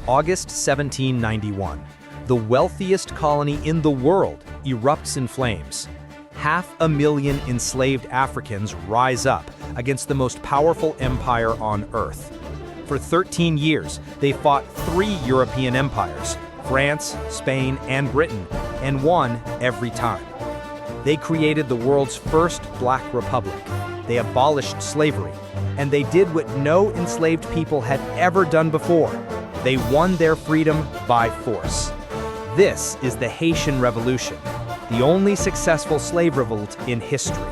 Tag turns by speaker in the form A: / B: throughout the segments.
A: August 1791. The wealthiest colony in the world erupts in flames. 500,000 enslaved Africans rise up against the most powerful empire on Earth. For 13 years, they fought 3 European empires, France, Spain, and Britain, and won every time. They created the world's first Black Republic. They abolished slavery, and they did what no enslaved people had ever done before. They won their freedom by force. This is the Haitian Revolution, the only successful slave revolt in history.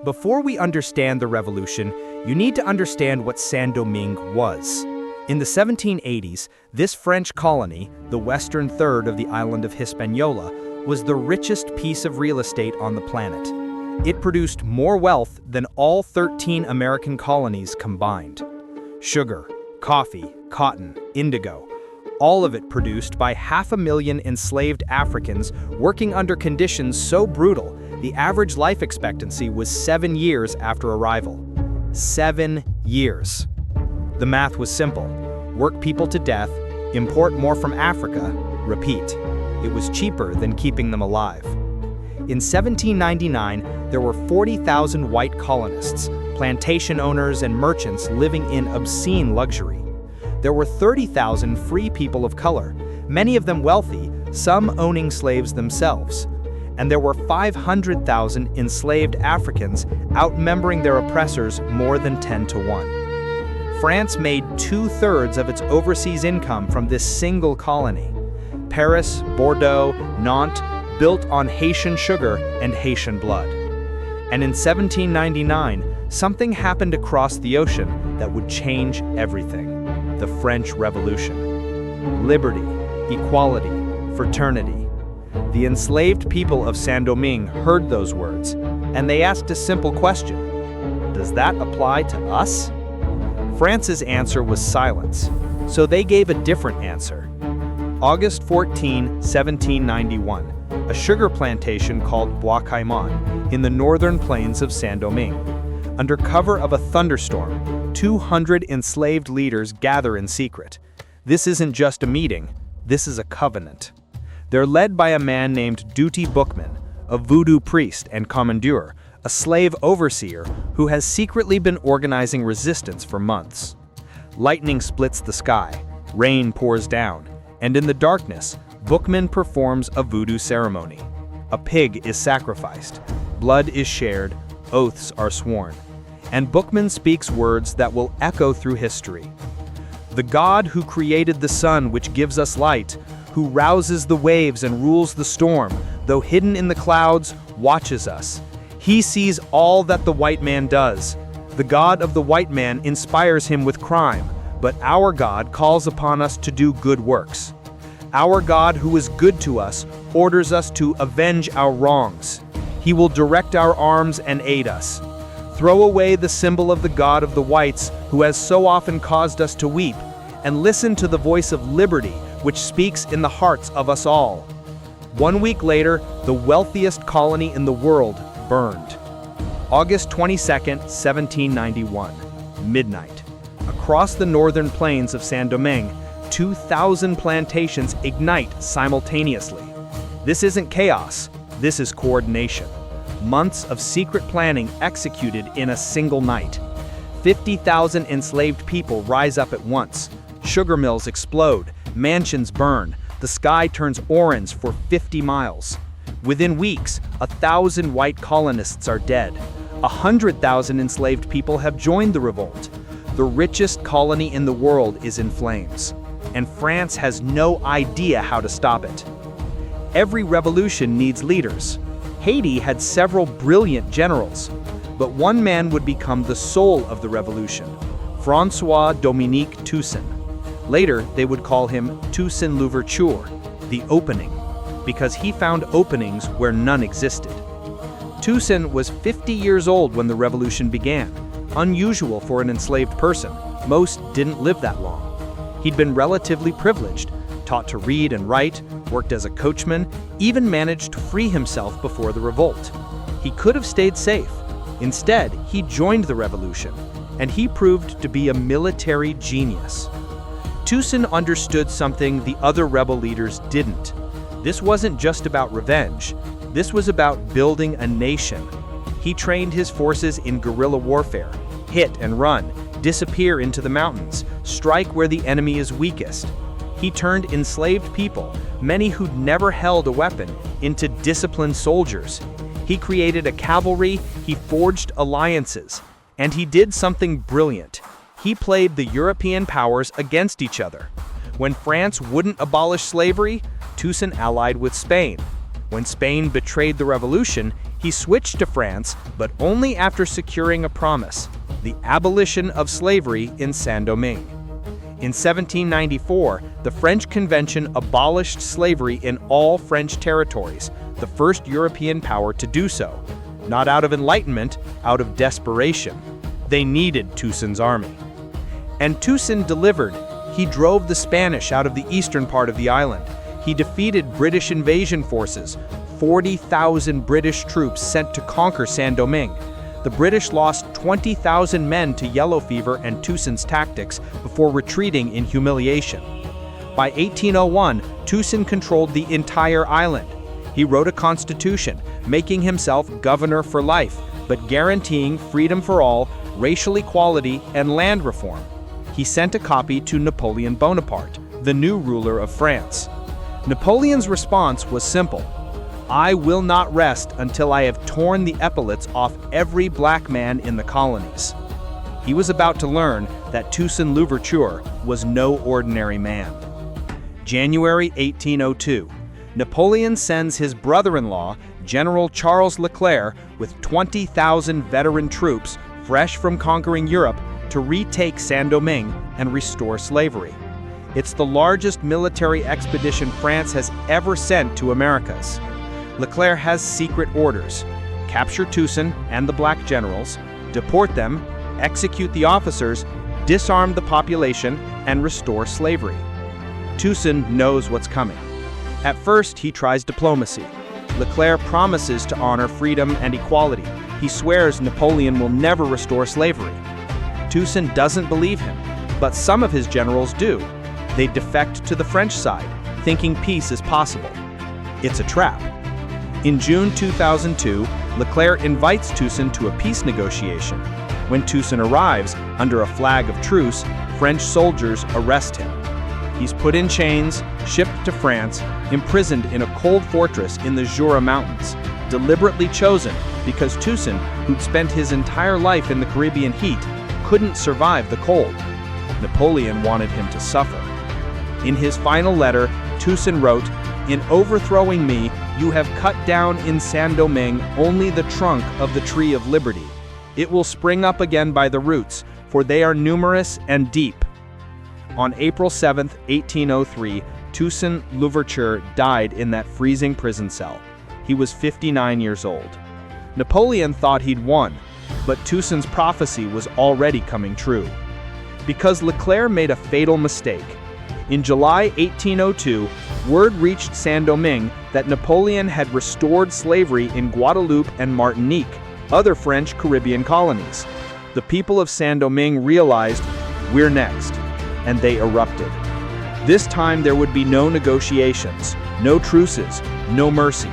A: Before we understand the revolution, you need to understand what Saint-Domingue was. In the 1780s, this French colony, the western third of the island of Hispaniola, was the richest piece of real estate on the planet. It produced more wealth than all 13 American colonies combined. Sugar, coffee, cotton, indigo, all of it produced by 500,000 enslaved Africans working under conditions so brutal, the average life expectancy was 7 years after arrival. 7 years. The math was simple. Work people to death, import more from Africa, repeat. It was cheaper than keeping them alive. In 1799, there were 40,000 white colonists, plantation owners and merchants living in obscene luxury. There were 30,000 free people of color, many of them wealthy, some owning slaves themselves. And there were 500,000 enslaved Africans outnumbering their oppressors more than 10 to 1. France made 2/3 of its overseas income from this single colony. Paris, Bordeaux, Nantes, built on Haitian sugar and Haitian blood. And in 1799, something happened across the ocean that would change everything. The French Revolution. Liberty, equality, fraternity. The enslaved people of Saint-Domingue heard those words, and they asked a simple question. Does that apply to us? France's answer was silence, so they gave a different answer. August 14, 1791, a sugar plantation called Bois Caïman in the northern plains of Saint-Domingue. Under cover of a thunderstorm, 200 enslaved leaders gather in secret. This isn't just a meeting, this is a covenant. They're led by a man named Duty Bookman, a voodoo priest and commandeur, a slave overseer who has secretly been organizing resistance for months. Lightning splits the sky, rain pours down, and in the darkness, Bookman performs a voodoo ceremony. A pig is sacrificed, blood is shared, oaths are sworn, and Bookman speaks words that will echo through history. The God who created the sun which gives us light, who rouses the waves and rules the storm, though hidden in the clouds, watches us. He sees all that the white man does. The God of the white man inspires him with crime, but our God calls upon us to do good works. Our God who is good to us orders us to avenge our wrongs. He will direct our arms and aid us. Throw away the symbol of the God of the whites who has so often caused us to weep, and listen to the voice of liberty which speaks in the hearts of us all. 1 week later, the wealthiest colony in the world burned. August 22, 1791, midnight. Across the northern plains of Saint-Domingue, 2,000 plantations ignite simultaneously. This isn't chaos, this is coordination. Months of secret planning executed in a single night. 50,000 enslaved people rise up at once. Sugar mills explode, mansions burn, the sky turns orange for 50 miles. Within weeks, 1,000 white colonists are dead. 100,000 enslaved people have joined the revolt. The richest colony in the world is in flames, and France has no idea how to stop it. Every revolution needs leaders. Haiti had several brilliant generals, but one man would become the soul of the revolution, François-Dominique Toussaint. Later, they would call him Toussaint Louverture, the opening, because he found openings where none existed. Toussaint was 50 years old when the revolution began, unusual for an enslaved person. Most didn't live that long. He'd been relatively privileged, taught to read and write, worked as a coachman, even managed to free himself before the revolt. He could have stayed safe. Instead, he joined the revolution, and he proved to be a military genius. Toussaint understood something the other rebel leaders didn't. This wasn't just about revenge. This was about building a nation. He trained his forces in guerrilla warfare, hit and run, disappear into the mountains, strike where the enemy is weakest. He turned enslaved people, many who'd never held a weapon, into disciplined soldiers. He created a cavalry, he forged alliances, and he did something brilliant. He played the European powers against each other. When France wouldn't abolish slavery, Toussaint allied with Spain. When Spain betrayed the revolution, he switched to France, but only after securing a promise: the abolition of slavery in Saint-Domingue. In 1794, the French Convention abolished slavery in all French territories, the first European power to do so. Not out of enlightenment, out of desperation. They needed Toussaint's army. And Toussaint delivered. He drove the Spanish out of the eastern part of the island. He defeated British invasion forces, 40,000 British troops sent to conquer Saint-Domingue. The British lost 20,000 men to yellow fever and Toussaint's tactics before retreating in humiliation. By 1801, Toussaint controlled the entire island. He wrote a constitution, making himself governor for life, but guaranteeing freedom for all, racial equality, and land reform. He sent a copy to Napoleon Bonaparte, the new ruler of France. Napoleon's response was simple: "I will not rest until I have torn the epaulets off every black man in the colonies." He was about to learn that Toussaint Louverture was no ordinary man. January 1802. Napoleon sends his brother-in-law, General Charles Leclerc, with 20,000 veteran troops, fresh from conquering Europe, to retake Saint-Domingue and restore slavery. It's the largest military expedition France has ever sent to Americas. Leclerc has secret orders: capture Toussaint and the black generals, deport them, execute the officers, disarm the population, and restore slavery. Toussaint knows what's coming. At first, he tries diplomacy. Leclerc promises to honor freedom and equality. He swears Napoleon will never restore slavery. Toussaint doesn't believe him, but some of his generals do. They defect to the French side, thinking peace is possible. It's a trap. In June 2002, Leclerc invites Toussaint to a peace negotiation. When Toussaint arrives, under a flag of truce, French soldiers arrest him. He's put in chains, shipped to France, imprisoned in a cold fortress in the Jura Mountains, deliberately chosen because Toussaint, who'd spent his entire life in the Caribbean heat, couldn't survive the cold. Napoleon wanted him to suffer. In his final letter, Toussaint wrote, "In overthrowing me, you have cut down in Saint-Domingue only the trunk of the tree of liberty. It will spring up again by the roots, for they are numerous and deep." On April 7, 1803, Toussaint Louverture died in that freezing prison cell. He was 59 years old. Napoleon thought he'd won, but Toussaint's prophecy was already coming true. Because Leclerc made a fatal mistake. In July 1802, word reached Saint-Domingue that Napoleon had restored slavery in Guadeloupe and Martinique, other French Caribbean colonies. The people of Saint-Domingue realized, "We're next," and they erupted. This time there would be no negotiations, no truces, no mercy.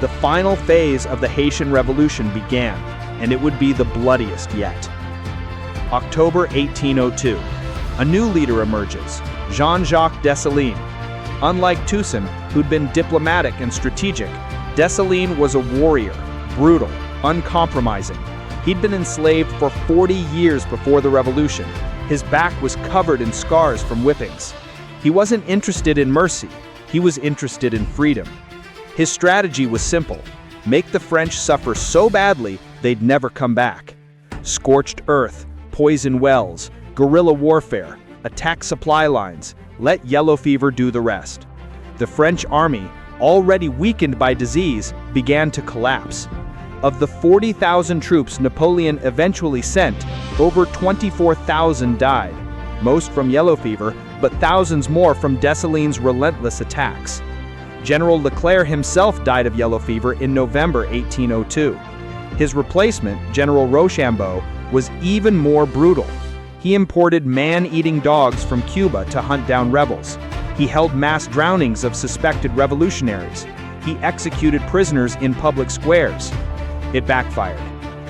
A: The final phase of the Haitian Revolution began, and it would be the bloodiest yet. October 1802. A new leader emerges, Jean-Jacques Dessalines. Unlike Toussaint, who'd been diplomatic and strategic, Dessalines was a warrior, brutal, uncompromising. He'd been enslaved for 40 years before the revolution. His back was covered in scars from whippings. He wasn't interested in mercy. He was interested in freedom. His strategy was simple: make the French suffer so badly they'd never come back. Scorched earth, poison wells, guerrilla warfare, attack supply lines, let yellow fever do the rest. The French army, already weakened by disease, began to collapse. Of the 40,000 troops Napoleon eventually sent, over 24,000 died, most from yellow fever, but thousands more from Dessalines' relentless attacks. General Leclerc himself died of yellow fever in November 1802. His replacement, General Rochambeau, was even more brutal.
B: He imported man-eating dogs from Cuba to hunt down rebels. He held mass drownings of suspected revolutionaries. He executed prisoners in public squares. It backfired.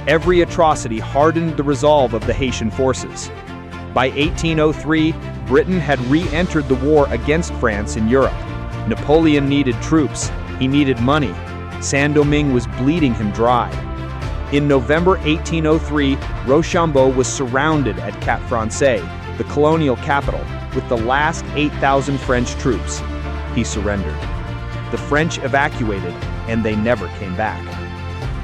B: Every atrocity hardened the resolve of the Haitian forces. By 1803, Britain had re-entered the war against France in Europe. Napoleon needed troops. He needed money. Saint-Domingue was bleeding him dry. In November 1803, Rochambeau was surrounded at Cap Français, the colonial capital, with the last 8,000 French troops. He surrendered. The French evacuated, and they never came back.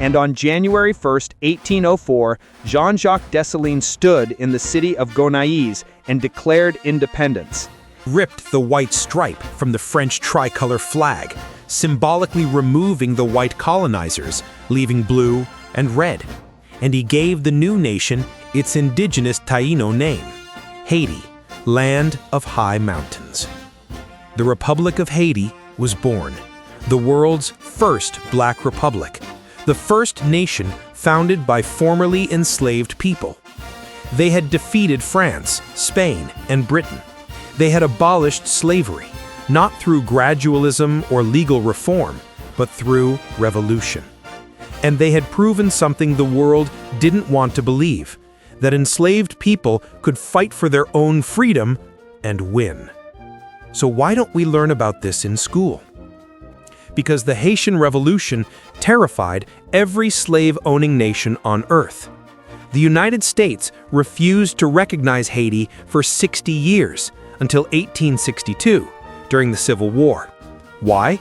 B: And on January 1st, 1804, Jean-Jacques Dessalines stood in the city of Gonaïves and declared independence.
A: Ripped the white stripe from the French tricolor flag, symbolically removing the white colonizers, leaving blue and red. And he gave the new nation its indigenous Taino name, Haiti, land of high mountains. The Republic of Haiti was born, the world's first black republic, the first nation founded by formerly enslaved people. They had defeated France, Spain, and Britain. They had abolished slavery, not through gradualism or legal reform, but through revolution. And they had proven something the world didn't want to believe, that enslaved people could fight for their own freedom and win. So why don't we learn about this in school? Because the Haitian Revolution terrified every slave-owning nation on earth. The United States refused to recognize Haiti for 60 years, until 1862, during the Civil War. Why?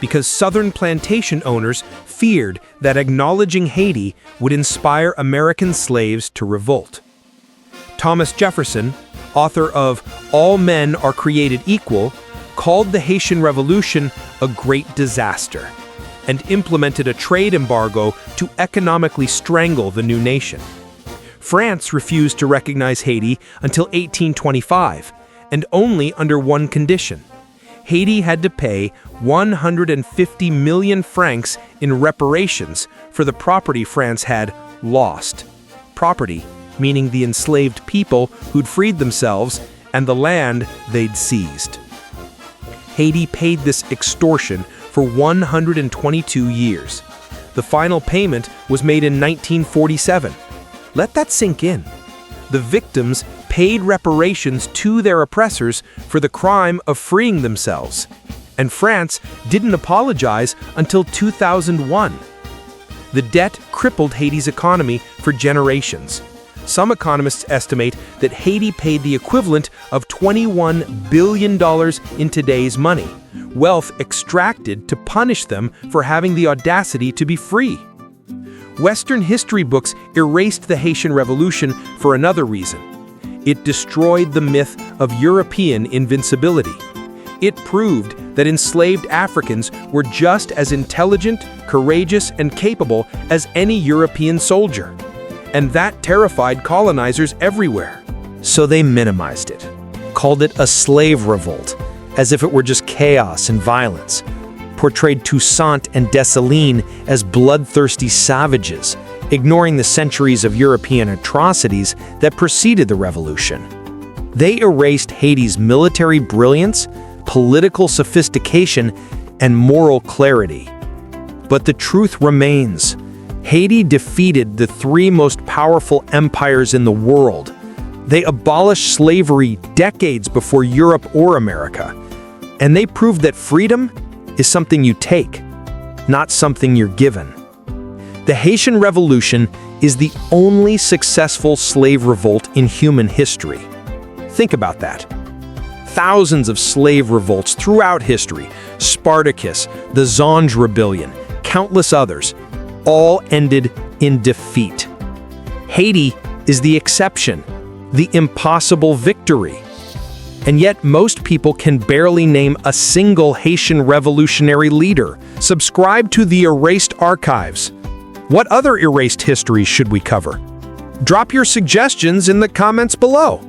A: Because Southern plantation owners feared that acknowledging Haiti would inspire American slaves to revolt. Thomas Jefferson, author of All Men Are Created Equal, called the Haitian Revolution a great disaster and implemented a trade embargo to economically strangle the new nation. France refused to recognize Haiti until 1825, and only under one condition. Haiti had to pay 150 million francs in reparations for the property France had lost. Property, meaning the enslaved people who'd freed themselves and the land they'd seized. Haiti paid this extortion for 122 years. The final payment was made in 1947. Let that sink in. The victims paid reparations to their oppressors for the crime of freeing themselves. And France didn't apologize until 2001. The debt crippled Haiti's economy for generations. Some economists estimate that Haiti paid the equivalent of $21 billion in today's money, wealth extracted to punish them for having the audacity to be free. Western history books erased the Haitian Revolution for another reason. It destroyed the myth of European invincibility. It proved that enslaved Africans were just as intelligent, courageous, and capable as any European soldier. And that terrified colonizers everywhere. So they minimized it, called it a slave revolt, as if it were just chaos and violence, portrayed Toussaint and Dessalines as bloodthirsty savages, ignoring the centuries of European atrocities that preceded the revolution. They erased Haiti's military brilliance, political sophistication, and moral clarity. But the truth remains. Haiti defeated the three most powerful empires in the world. They abolished slavery decades before Europe or America. And they proved that freedom is something you take, not something you're given. The Haitian Revolution is the only successful slave revolt in human history. Think about that. Thousands of slave revolts throughout history, Spartacus, the Zonge Rebellion, countless others, all ended in defeat. Haiti is the exception, the impossible victory. And yet most people can barely name a single Haitian revolutionary leader. Subscribe to the Erased Archives. What other erased histories should we cover? Drop your suggestions in the comments below.